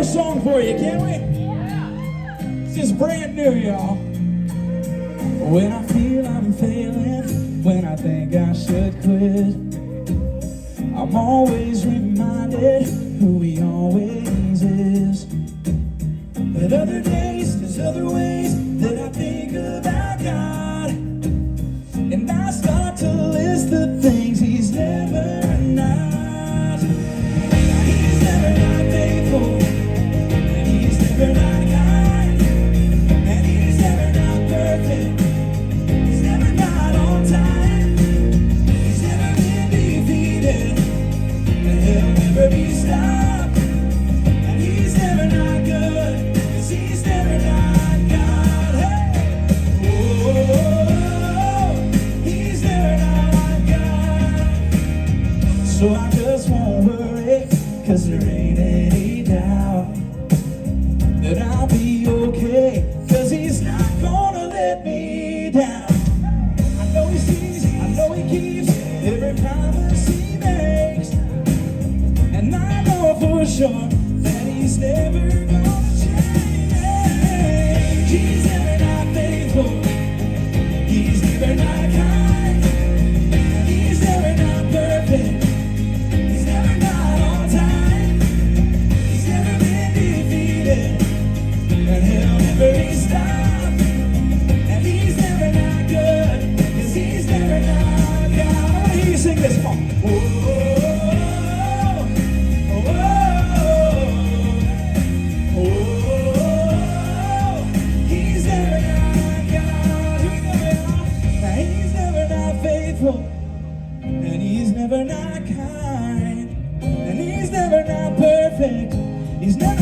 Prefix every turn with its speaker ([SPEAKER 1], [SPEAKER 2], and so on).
[SPEAKER 1] song for you, can we? It's just brand new, y'all. When I feel I'm failing, when I think I should quit, I'm always reminded who he always is. But other days, there's other ways that I think about God, and I start to list the things he's never not. He's never not faithful, and he's never not kind, and he's never not perfect, he's never not on time, he's never been defeated, and he'll never be stopped, and he's never not good, 'cause he's never not God. Hey, oh, he's never not God. So I just won't worry, 'cause there ain't any doubt that I'll be okay, 'cause he's not gonna let me down. I know he sees, I know he keeps every promise he makes, and I know for sure that he's never gonna change. He's never not faithful, he's never not kind, he's never not perfect, he's never not on time, he's never been defeated, and he'll never be stopped, and he's never not good, 'cause he's never not God. I wanna hear you sing this, come on. Oh, oh, oh, oh, he's never not God. Here we go, y'all. Now he's never not faithful, and he's never not kind, and he's never not perfect, he's never